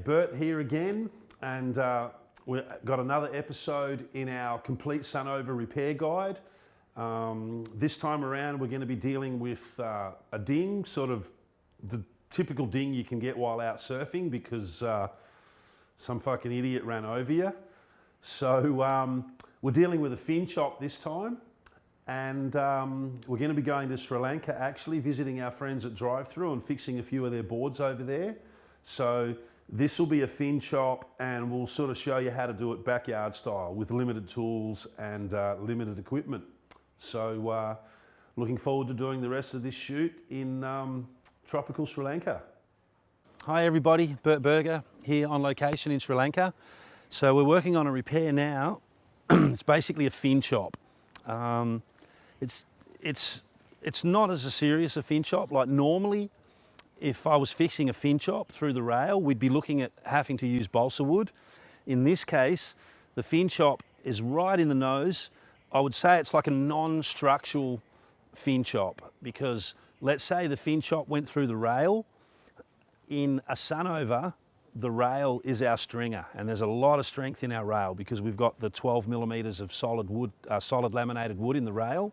Bert here again, and we've got another episode in our complete Sunova repair guide. This time around we're going to be dealing with a ding, sort of the typical ding you can get while out surfing because some fucking idiot ran over you. So we're dealing with a fin chop this time, and we're going to be going to Sri Lanka, actually visiting our friends at Drive Through and fixing a few of their boards over there. So this will be a fin chop, and we'll sort of show you how to do it backyard style with limited tools and limited equipment. So looking forward to doing the rest of this shoot in tropical Sri Lanka. Hi everybody, Bert Berger here on location in Sri Lanka. So we're working on a repair now. It's basically a fin chop. It's not as serious a fin chop. Like normally, if I was fixing a fin chop through the rail, we'd be looking at having to use balsa wood. In this case, the fin chop is right in the nose. I would say it's like a non-structural fin chop, because let's say the fin chop went through the rail. In a Sunova, the rail is our stringer, and there's a lot of strength in our rail because we've got the 12 millimeters of solid wood, solid laminated wood in the rail.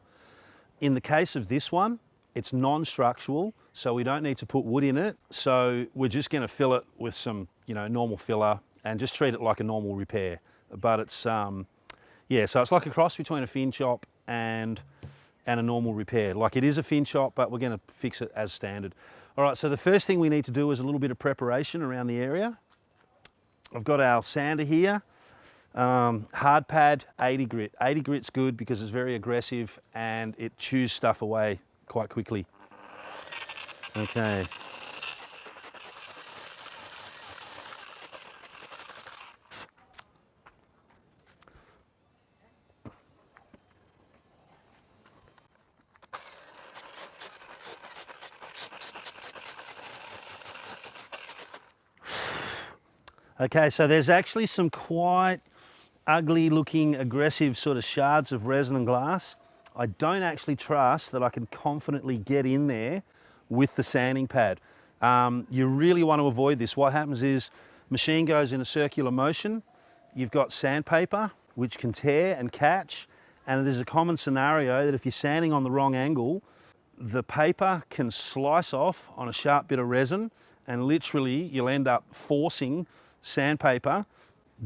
In the case of this one, it's non-structural, so we don't need to put wood in it. So we're just going to fill it with some, normal filler and just treat it like a normal repair. But it's, so it's like a cross between a fin chop and a normal repair. Like it is a fin chop, but we're going to fix it as standard. All right, so the first thing we need to do is a little bit of preparation around the area. I've got our sander here. Hard pad, 80 grit. 80 grit's good because it's very aggressive and it chews stuff away quite quickly. Okay. Okay, so there's actually some quite ugly looking, aggressive sort of shards of resin and glass. I don't actually trust that I can confidently get in there with the sanding pad. You really want to avoid this. What happens is machine goes in a circular motion. You've got sandpaper, which can tear and catch. And there's a common scenario that if you're sanding on the wrong angle, the paper can slice off on a sharp bit of resin, and literally you'll end up forcing sandpaper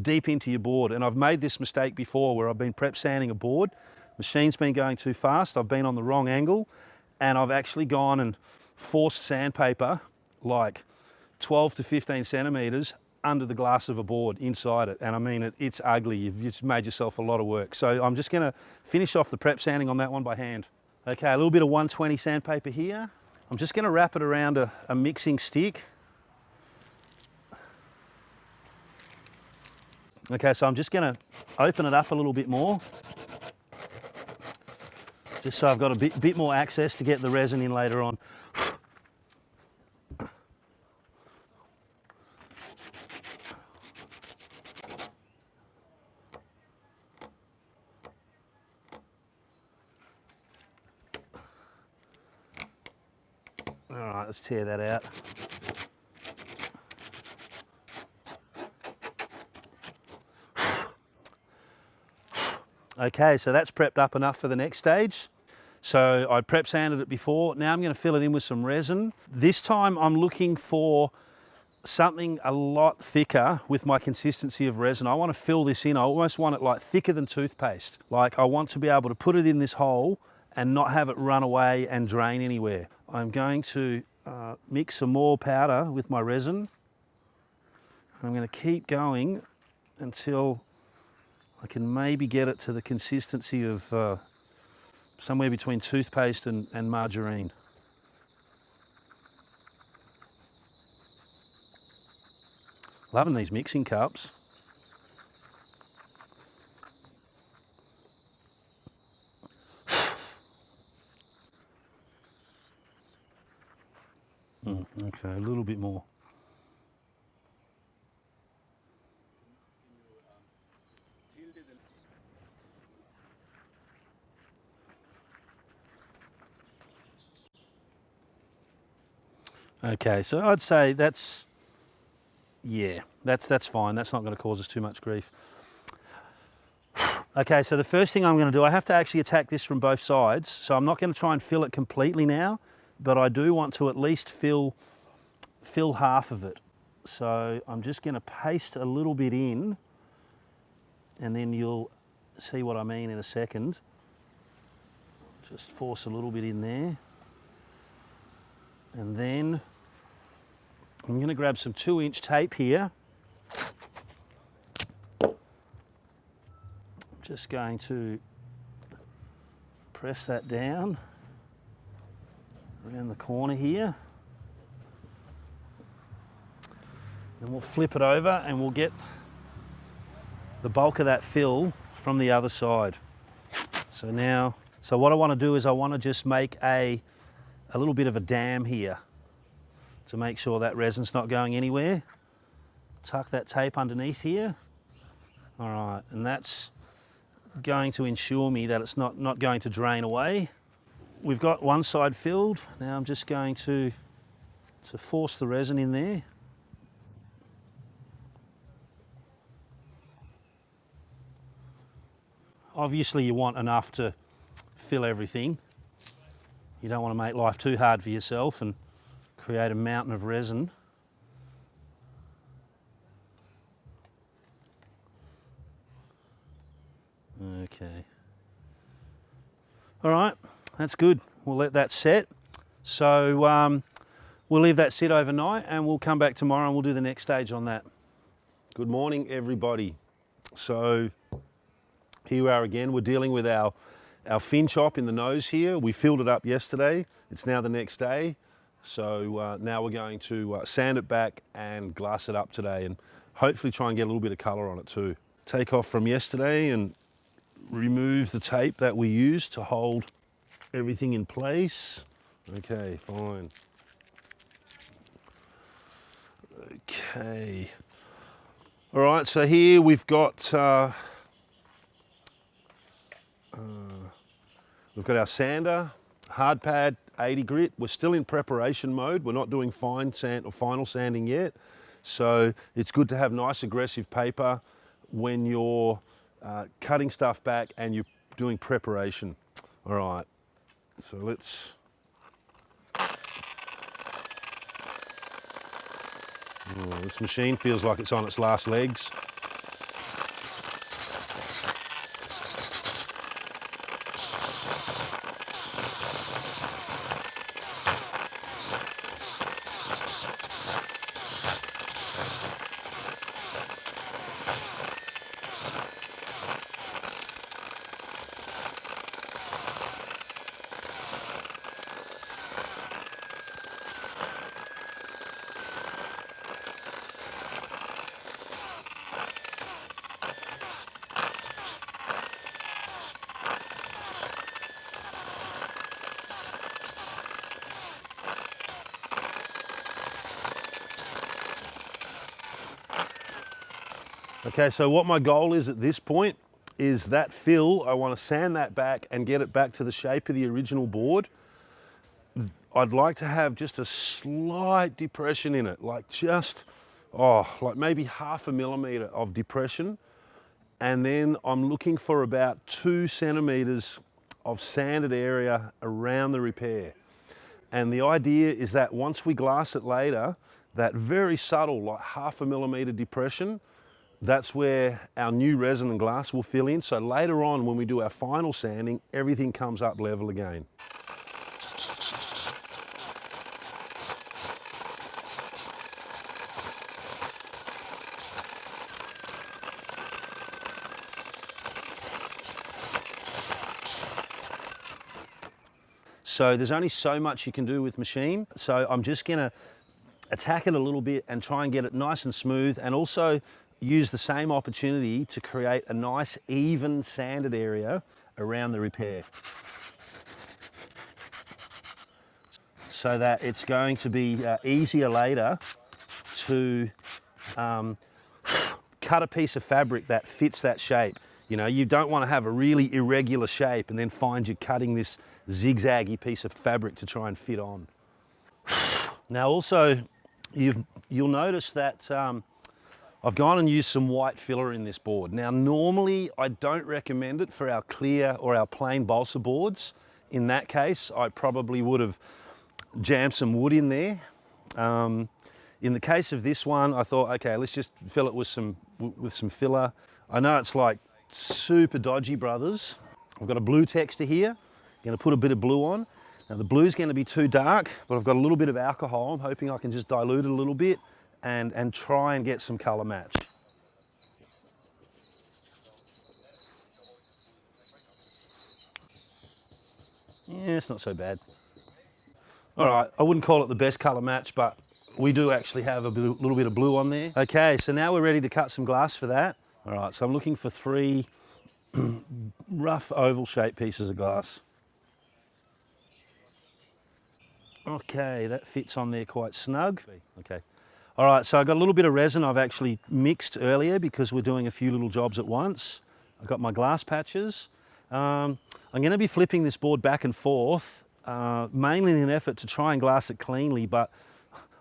deep into your board. And I've made this mistake before where I've been prep sanding a board, machine's been going too fast, I've been on the wrong angle, and I've actually gone and forced sandpaper like 12 to 15 centimeters under the glass of a board inside it. And I mean, it's ugly. You've just made yourself a lot of work. So I'm just gonna finish off the prep sanding on that one by hand. Okay, a little bit of 120 sandpaper here. I'm just gonna wrap it around a mixing stick. Okay, so I'm just going to open it up a little bit more, just so I've got a bit more access to get the resin in later on. All right, let's tear that out. Okay, so that's prepped up enough for the next stage. So I prep sanded it before. Now I'm going to fill it in with some resin. This time I'm looking for something a lot thicker with my consistency of resin. I want to fill this in. I almost want it like thicker than toothpaste. Like I want to be able to put it in this hole and not have it run away and drain anywhere. I'm going to mix some more powder with my resin. I'm going to keep going until I can maybe get it to the consistency of somewhere between toothpaste and margarine. Loving these mixing cups. Okay, a little bit more. Okay, so I'd say that's, yeah, That's fine. That's not going to cause us too much grief. Okay, so the first thing I'm going to do, I have to actually attack this from both sides. So I'm not going to try and fill it completely now, but I do want to at least fill half of it. So I'm just going to paste a little bit in, and then you'll see what I mean in a second. Just force a little bit in there. And then I'm going to grab some 2-inch tape here. I'm just going to press that down around the corner here. Then we'll flip it over and we'll get the bulk of that fill from the other side. So what I want to do is I want to just make a little bit of a dam here to make sure that resin's not going anywhere. Tuck that tape underneath here. All right, and that's going to ensure me that it's not going to drain away. We've got one side filled. Now I'm just going to force the resin in there. Obviously you want enough to fill everything. You don't want to make life too hard for yourself and create a mountain of resin. Okay. All right, that's good. We'll let that set. So we'll leave that sit overnight and we'll come back tomorrow and we'll do the next stage on that. Good morning, everybody. So here we are again. We're dealing with our fin chop in the nose here. We filled it up yesterday. It's now the next day. So now we're going to sand it back and glass it up today and hopefully try and get a little bit of colour on it too. Take off from yesterday and remove the tape that we used to hold everything in place. Okay, fine. Okay. All right, so here we've got our sander, hard pad, 80 grit. We're still in preparation mode. We're not doing fine sand or final sanding yet. So it's good to have nice aggressive paper when you're cutting stuff back and you're doing preparation. All right, so let's... Oh, this machine feels like it's on its last legs. Okay, so what my goal is at this point is that fill, I want to sand that back and get it back to the shape of the original board. I'd like to have just a slight depression in it, like just, like maybe 0.5 millimetre of depression. And then I'm looking for about 2 centimetres of sanded area around the repair. And the idea is that once we glass it later, that very subtle, like 0.5 millimetre depression, that's where our new resin and glass will fill in. So later on, when we do our final sanding, everything comes up level again. So there's only so much you can do with machine. So I'm just gonna attack it a little bit and try and get it nice and smooth, and also use the same opportunity to create a nice even sanded area around the repair, so that it's going to be easier later to cut a piece of fabric that fits that shape. You know, you don't want to have a really irregular shape and then find you're cutting this zigzaggy piece of fabric to try and fit on. Now also, you'll notice that I've gone and used some white filler in this board. Now, normally I don't recommend it for our clear or our plain balsa boards. In that case, I probably would have jammed some wood in there. In the case of this one, I thought, okay, let's just fill it with some filler. I know it's like super dodgy, brothers. I've got a blue texture here. I'm going to put a bit of blue on. Now the blue's going to be too dark, but I've got a little bit of alcohol. I'm hoping I can just dilute it a little bit and try and get some colour match. Yeah, it's not so bad. All right, I wouldn't call it the best colour match, but we do actually have a little bit of blue on there. Okay, so now we're ready to cut some glass for that. All right, so I'm looking for 3 rough oval shaped pieces of glass. Okay, that fits on there quite snug. Okay. All right, so I've got a little bit of resin I've actually mixed earlier because we're doing a few little jobs at once. I've got my glass patches. I'm going to be flipping this board back and forth, mainly in an effort to try and glass it cleanly, but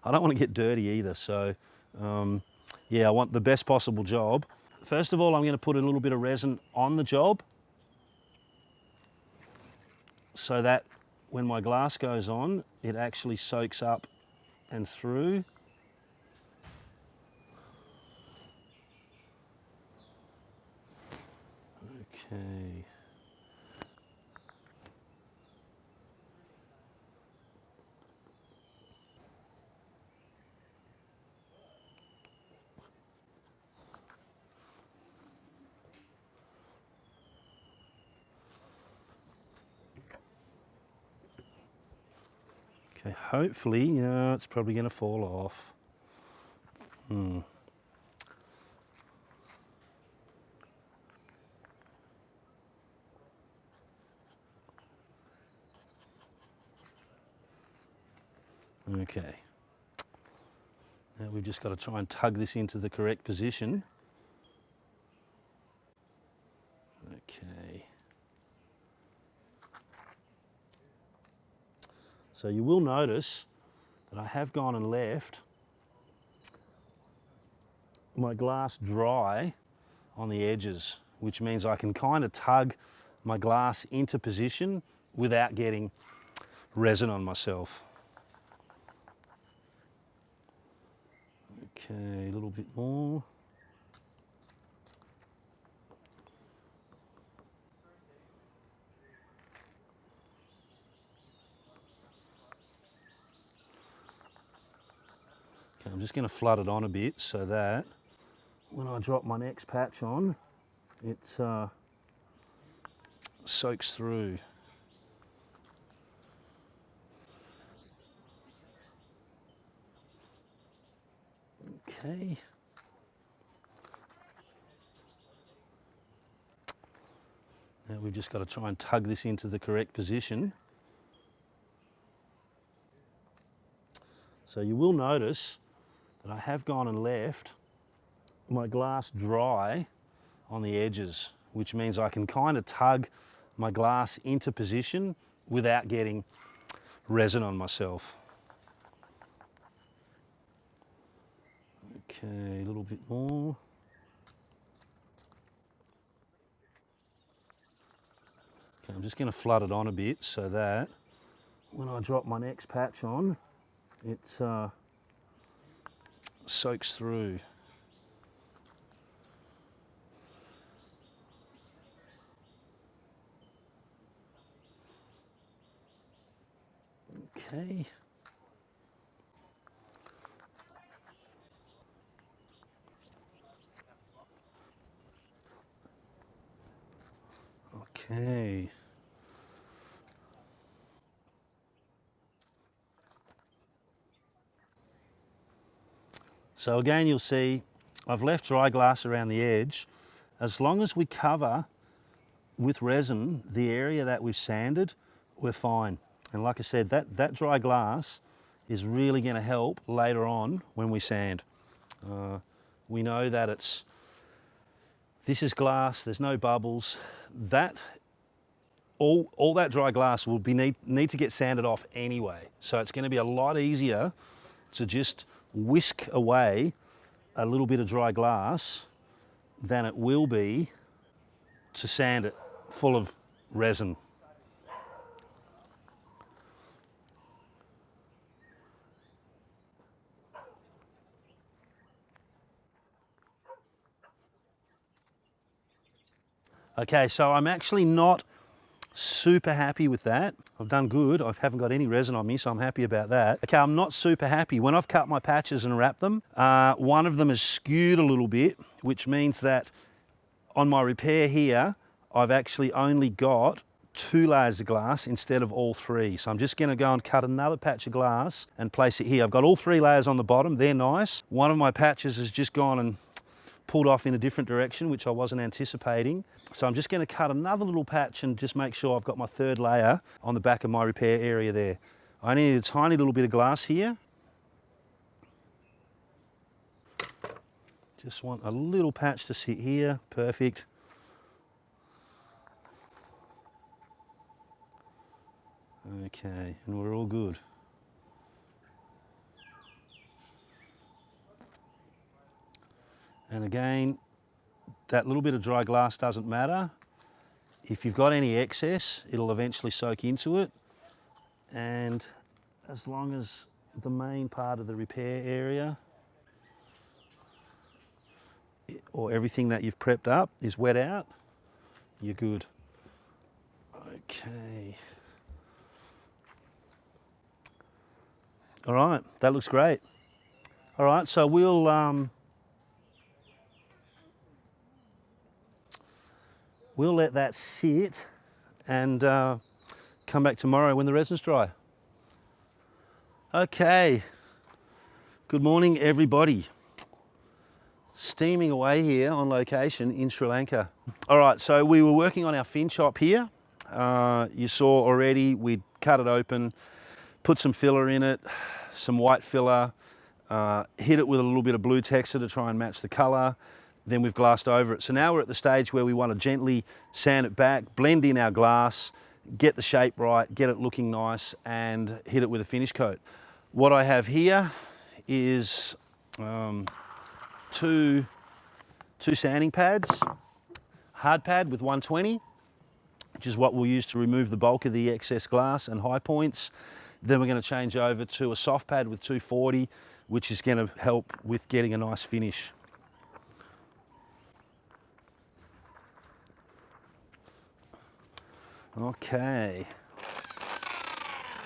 I don't want to get dirty either. So yeah, I want the best possible job. First of all, I'm going to put a little bit of resin on the job so that when my glass goes on, it actually soaks up and through. Okay. Okay, hopefully, it's probably going to fall off. Okay. Now we've just got to try and tug this into the correct position. Okay. So you will notice that I have gone and left my glass dry on the edges, which means I can kind of tug my glass into position without getting resin on myself. Okay, a little bit more. Okay, I'm just going to flood it on a bit so that when I drop my next patch on, it soaks through. Okay. Now we've just got to try and tug this into the correct position. So you will notice that I have gone and left my glass dry on the edges, which means I can kind of tug my glass into position without getting resin on myself. Okay, a little bit more. Okay, I'm just going to flood it on a bit so that when I drop my next patch on, it soaks through. Okay. Okay. So again, you'll see I've left dry glass around the edge. As long as we cover with resin the area that we've sanded, we're fine. And like I said, that dry glass is really going to help later on when we sand. We know that this is glass, there's no bubbles. All that dry glass will need to get sanded off anyway. So it's going to be a lot easier to just whisk away a little bit of dry glass than it will be to sand it full of resin. Okay, so I'm actually not super happy with that. I've done good. I haven't got any resin on me, so I'm happy about that. Okay, I'm not super happy. When I've cut my patches and wrapped them, one of them is skewed a little bit, which means that on my repair here, I've actually only got 2 layers of glass instead of all 3. So I'm just going to go and cut another patch of glass and place it here. I've got all 3 layers on the bottom. They're nice. One of my patches has just gone and pulled off in a different direction, which I wasn't anticipating. So I'm just going to cut another little patch and just make sure I've got my 3rd layer on the back of my repair area there. I need a tiny little bit of glass here. Just want a little patch to sit here. Perfect. Okay, and we're all good. And again, that little bit of dry glass doesn't matter. If you've got any excess, it'll eventually soak into it. And as long as the main part of the repair area or everything that you've prepped up is wet out, you're good. Okay. All right, that looks great. All right, so we'll let that sit and come back tomorrow when the resin's dry. Okay, good morning everybody. Steaming away here on location in Sri Lanka. All right, so we were working on our fin chop here. You saw already we'd cut it open, put some filler in it, some white filler, hit it with a little bit of blue texture to try and match the color. Then we've glassed over it. So now we're at the stage where we want to gently sand it back, blend in our glass, get the shape right, get it looking nice, and hit it with a finish coat. What I have here is two sanding pads, hard pad with 120, which is what we'll use to remove the bulk of the excess glass and high points. Then we're going to change over to a soft pad with 240, which is going to help with getting a nice finish. Okay.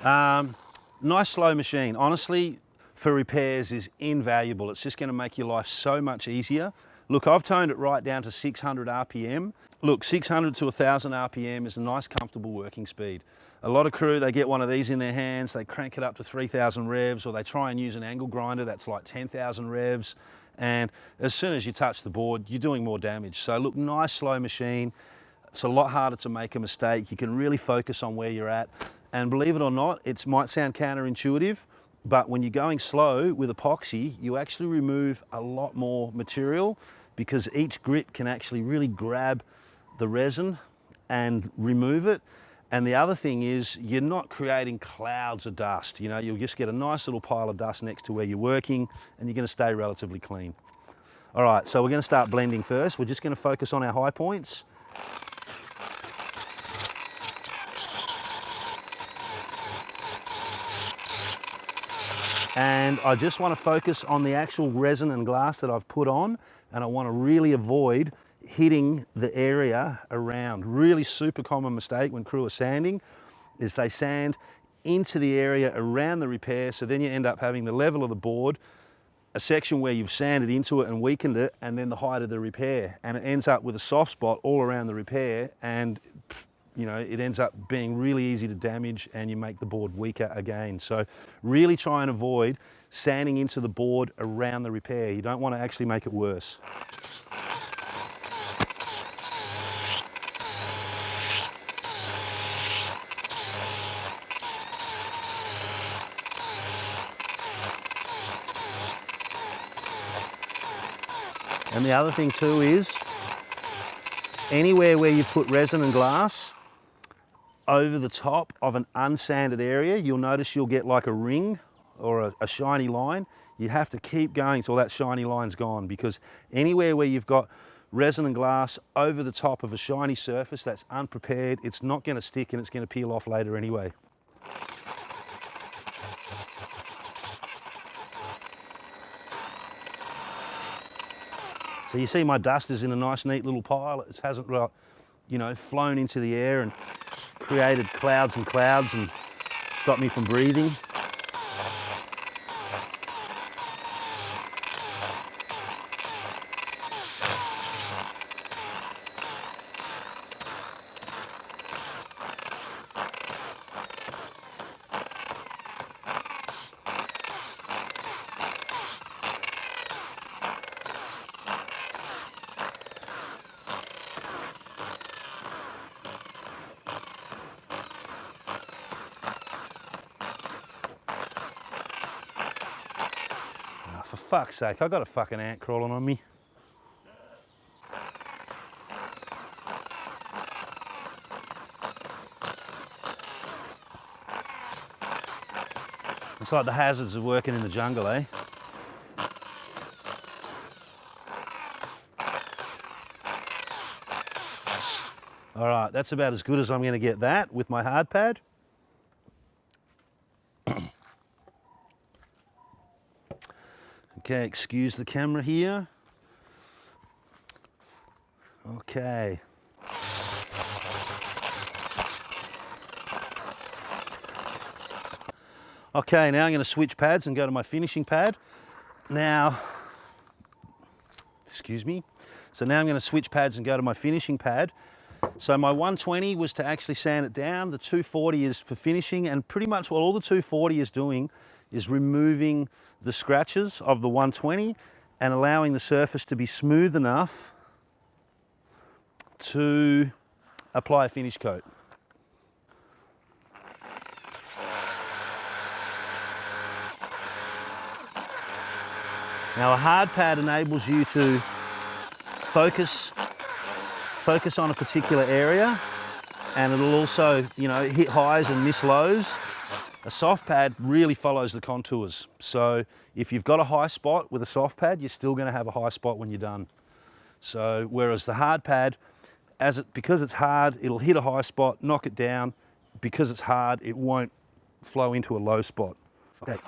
Nice slow machine. Honestly, for repairs is invaluable. It's just going to make your life so much easier. Look, I've toned it right down to 600 RPM. Look, 600 to 1000 RPM is a nice, comfortable working speed. A lot of crew, they get one of these in their hands, they crank it up to 3000 revs, or they try and use an angle grinder that's like 10,000 revs. And as soon as you touch the board, you're doing more damage. So look, nice slow machine. It's a lot harder to make a mistake. You can really focus on where you're at. And believe it or not, it might sound counterintuitive, but when you're going slow with epoxy, you actually remove a lot more material because each grit can actually really grab the resin and remove it. And the other thing is you're not creating clouds of dust. You know, you'll just get a nice little pile of dust next to where you're working and you're going to stay relatively clean. All right, so we're going to start blending first. We're just going to focus on our high points. And I just want to focus on the actual resin and glass that I've put on, and I want to really avoid hitting the area around. Really super common mistake when crew are sanding is they sand into the area around the repair, so then you end up having the level of the board, a section where you've sanded into it and weakened it, and then the height of the repair, and it ends up with a soft spot all around the repair, and you know, it ends up being really easy to damage and you make the board weaker again. So really try and avoid sanding into the board around the repair. You don't want to actually make it worse. And the other thing too is, anywhere where you've put resin and glass over the top of an unsanded area, you'll notice you'll get like a ring or a shiny line, you have to keep going till that shiny line's gone, because anywhere where you've got resin and glass over the top of a shiny surface that's unprepared, it's not going to stick and it's going to peel off later anyway. So you see my dust is in a nice neat little pile. It hasn't, you know, flown into the air and created clouds and clouds and stopped me from breathing. For fuck's sake, I got a fucking ant crawling on me. It's like the hazards of working in the jungle, eh? All right, that's about as good as I'm going to get that with my hard pad. Okay, excuse the camera here. Okay. Okay, now I'm going to switch pads and go to my finishing pad. Now, excuse me. So now I'm going to switch pads and go to my finishing pad. So my 120 was to actually sand it down. The 240 is for finishing, and pretty much what all the 240 is doing is removing the scratches of the 120 and allowing the surface to be smooth enough to apply a finish coat. Now a hard pad enables you to focus on a particular area, and it'll also, you know, hit highs and miss lows. A soft pad really follows the contours. So if you've got a high spot with a soft pad, you're still going to have a high spot when you're done. So whereas the hard pad, because it's hard, it'll hit a high spot, knock it down. Because it's hard, it won't flow into a low spot. Okay.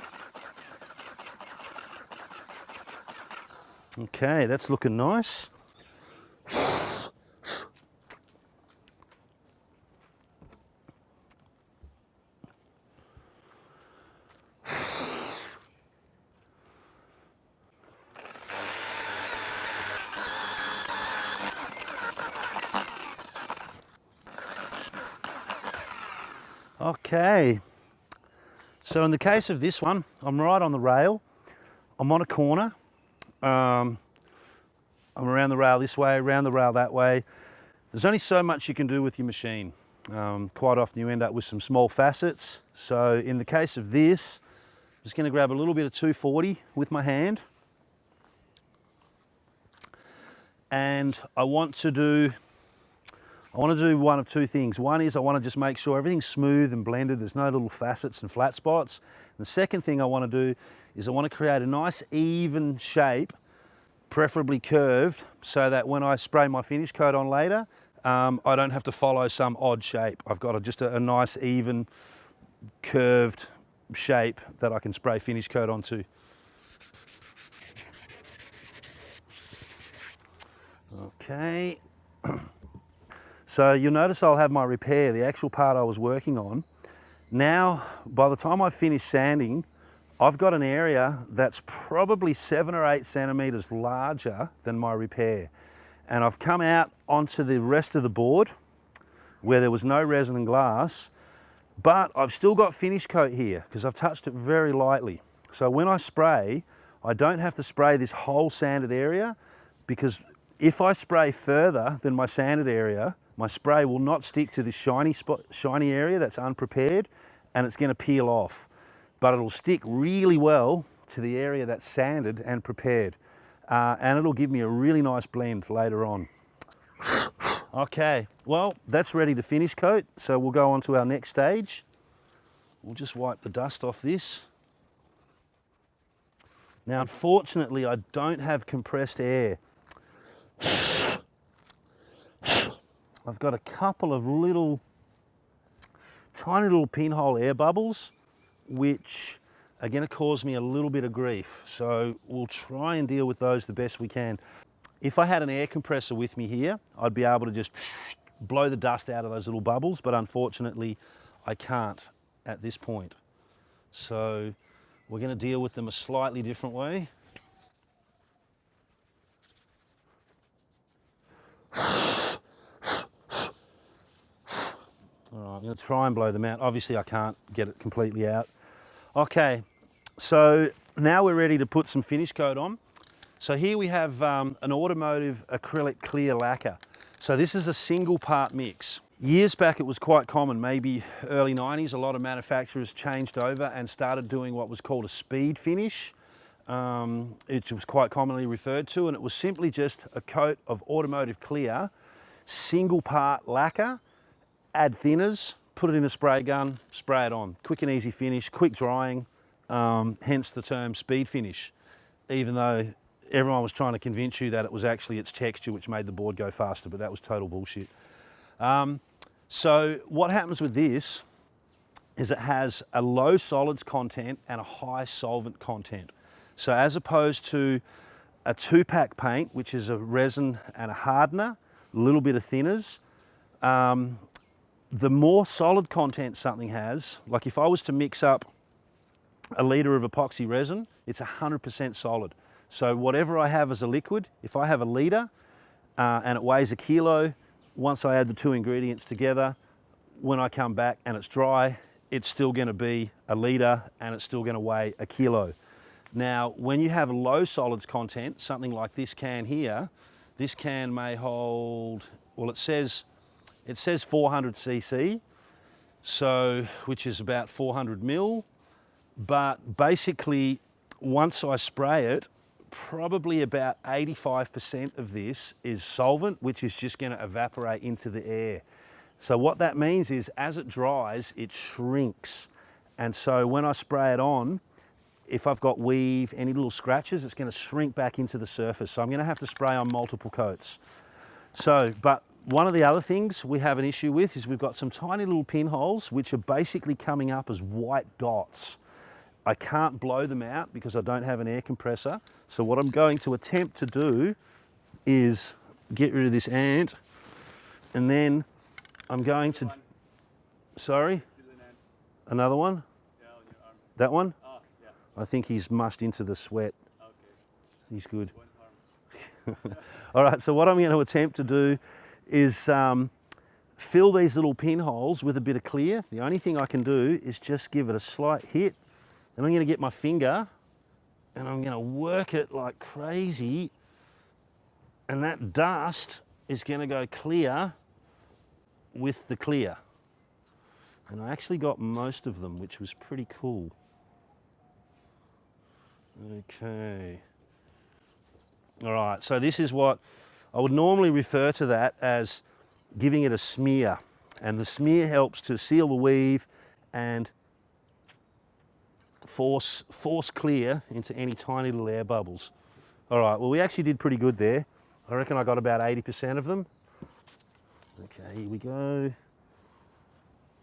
Okay, that's looking nice. Okay, so in the case of this one, I'm right on the rail. I'm on a corner. I'm around the rail this way, around the rail that way. There's only so much you can do with your machine. Quite often you end up with some small facets. So in the case of this, I'm just going to grab a little bit of 240 with my hand. And I want to do one of two things. One is I want to just make sure everything's smooth and blended. There's no little facets and flat spots. And the second thing I want to do is I want to create a nice even shape, preferably curved, so that when I spray my finish coat on later, I don't have to follow some odd shape. I've got just a nice even curved shape that I can spray finish coat onto. Okay. So you'll notice I'll have my repair, the actual part I was working on. Now, by the time I finish sanding, I've got an area that's probably 7 or 8 centimeters larger than my repair. And I've come out onto the rest of the board where there was no resin and glass, but I've still got finish coat here because I've touched it very lightly. So when I spray, I don't have to spray this whole sanded area, because if I spray further than my sanded area, my spray will not stick to this shiny area that's unprepared, and it's going to peel off. But it'll stick really well to the area that's sanded and prepared. And it'll give me a really nice blend later on. Okay, well, that's ready to finish coat. So we'll go on to our next stage. We'll just wipe the dust off this. Now, unfortunately, I don't have compressed air. I've got a couple of little, tiny little pinhole air bubbles, which are going to cause me a little bit of grief. So we'll try and deal with those the best we can. If I had an air compressor with me here, I'd be able to just blow the dust out of those little bubbles, but unfortunately, I can't at this point. So we're going to deal with them a slightly different way. All right, I'm going to try and blow them out. Obviously, I can't get it completely out. Okay, so now we're ready to put some finish coat on. So here we have an automotive acrylic clear lacquer. So this is a single part mix. Years back, it was quite common, maybe early 90s, a lot of manufacturers changed over and started doing what was called a speed finish. It was quite commonly referred to, and it was simply just a coat of automotive clear, single part lacquer, add thinners, put it in a spray gun, spray it on. Quick and easy finish, quick drying, hence the term speed finish, even though everyone was trying to convince you that it was actually its texture which made the board go faster, but that was total bullshit. So what happens with this is it has a low solids content and a high solvent content. So as opposed to a 2-pack paint, which is a resin and a hardener, a little bit of thinners, the more solid content something has, like if I was to mix up a litre of epoxy resin, it's 100% solid. So whatever I have as a liquid, if I have a litre and it weighs a kilo, once I add the two ingredients together, when I come back and it's dry, it's still going to be a litre and it's still going to weigh a kilo. Now, when you have low solids content, something like this can here, this can may hold, well, it says 400 cc, so which is about 400 mil. But basically, once I spray it, probably about 85% of this is solvent, which is just going to evaporate into the air. So what that means is as it dries, it shrinks. And so when I spray it on, if I've got weave, any little scratches, it's going to shrink back into the surface. So I'm going to have to spray on multiple coats. So, but one of the other things we have an issue with is we've got some tiny little pinholes which are basically coming up as white dots. I can't blow them out because I don't have an air compressor. So what I'm going to attempt to do is get rid of this ant, and then I'm going to, sorry, another one? That one? I think he's mushed into the sweat. He's good. All right, so what I'm going to attempt to do is fill these little pinholes with a bit of clear. The only thing I can do is just give it a slight hit. Then I'm going to get my finger and I'm going to work it like crazy, and that dust is going to go clear with the clear. And I actually got most of them, which was pretty cool. Okay. All right, so this is what I would normally refer to that as giving it a smear. And the smear helps to seal the weave and force clear into any tiny little air bubbles. All right, well, we actually did pretty good there. I reckon I got about 80% of them. Okay, here we go.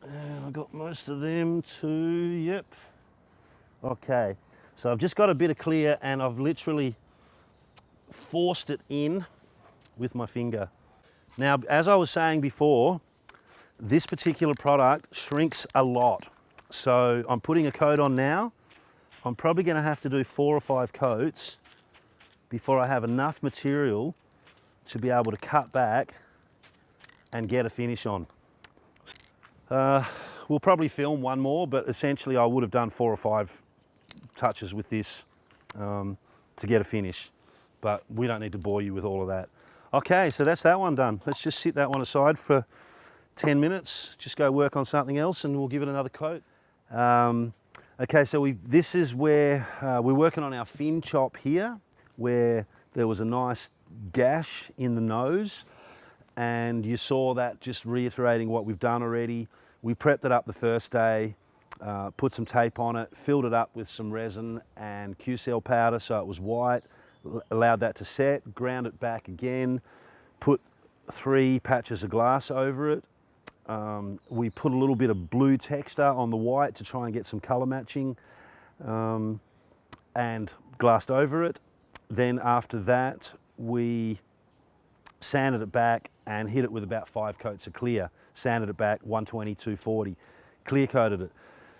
And I got most of them too, yep. Okay, so I've just got a bit of clear and I've literally forced it in with my finger. Now, as I was saying before, this particular product shrinks a lot. So I'm putting a coat on now. I'm probably going to have to do 4 or 5 coats before I have enough material to be able to cut back and get a finish on. We'll probably film one more, but essentially I would have done 4 or 5 touches with this to get a finish. But we don't need to bore you with all of that. Okay, so that's that one done. Let's just sit that one aside for 10 minutes, just go work on something else and we'll give it another coat. Okay, so this is where we're working on our fin chop here, where there was a nice gash in the nose, and you saw that, just reiterating what we've done already. We prepped it up the first day. put some tape on it, filled it up with some resin and Q-cell powder so it was white, allowed that to set, ground it back again, put 3 patches of glass over it. We put a little bit of blue texture on the white to try and get some colour matching, and glassed over it. Then after that, we sanded it back and hit it with about 5 coats of clear. Sanded it back, 120, 240, clear coated it.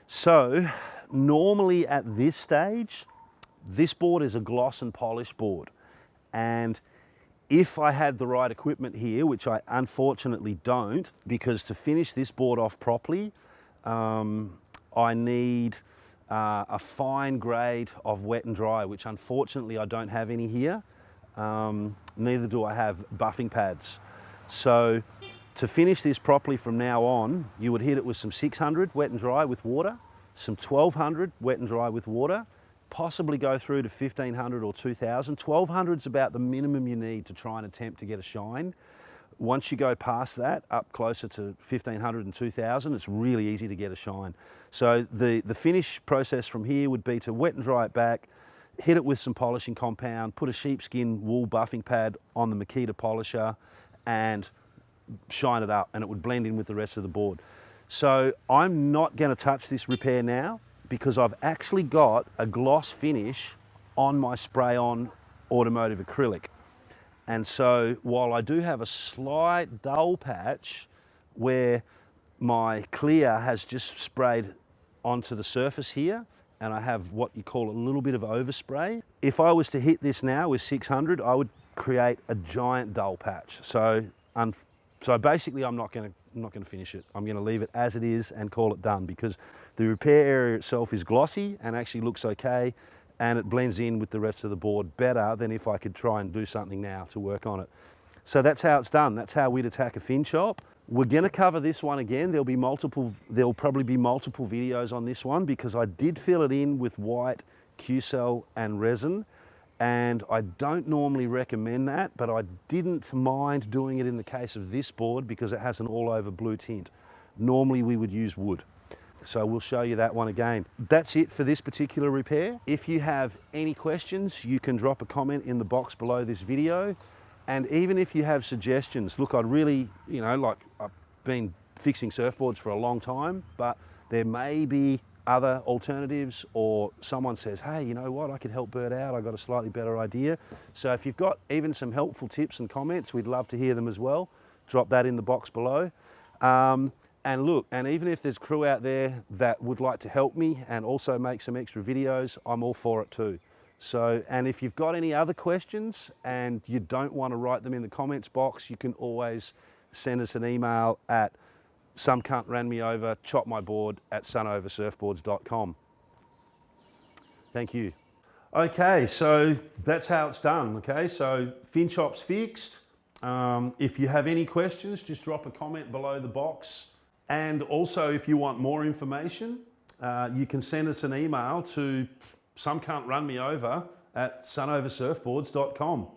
So normally at this stage, this board is a gloss and polish board. And if I had the right equipment here, which I unfortunately don't, because to finish this board off properly, I need a fine grade of wet and dry, which unfortunately I don't have any here. Neither do I have buffing pads. So to finish this properly from now on, you would hit it with some 600 wet and dry with water, some 1200 wet and dry with water, possibly go through to 1500 or 2000. 1200 is about the minimum you need to try and attempt to get a shine. Once you go past that, up closer to 1500 and 2000, it's really easy to get a shine. So the finish process from here would be to wet and dry it back, hit it with some polishing compound, put a sheepskin wool buffing pad on the Makita polisher and shine it up, and it would blend in with the rest of the board. So I'm not going to touch this repair now because I've actually got a gloss finish on my spray-on automotive acrylic. And so while I do have a slight dull patch where my clear has just sprayed onto the surface here, and I have what you call a little bit of overspray, if I was to hit this now with 600, I would create a giant dull patch. So basically I'm not going to finish it. I'm going to leave it as it is and call it done, because the repair area itself is glossy and actually looks okay, and it blends in with the rest of the board better than if I could try and do something now to work on it. So that's how it's done. That's how we'd attack a fin shop. We're going to cover this one again. There'll probably be multiple videos on this one because I did fill it in with white Q-cell and resin. And I don't normally recommend that, but I didn't mind doing it in the case of this board because it has an all over blue tint. Normally we would use wood. So we'll show you that one again. That's it for this particular repair. If you have any questions, you can drop a comment in the box below this video. And even if you have suggestions, look, I'd really, I've been fixing surfboards for a long time, but there may be other alternatives, or someone says, hey, you know what, I could help Bert out, I got a slightly better idea. So if you've got even some helpful tips and comments, we'd love to hear them as well. Drop that in the box below. And look, and even if there's crew out there that would like to help me and also make some extra videos, I'm all for it too. So, and if you've got any other questions and you don't want to write them in the comments box, you can always send us an email at some cunt ran me over, chop my board at sunovasurfboards.com. Thank you. Okay, so that's how it's done. Okay, so fin chop's fixed. If you have any questions, just drop a comment below the box. And also, if you want more information, you can send us an email to somecuntranmeover at sunovasurfboards.com.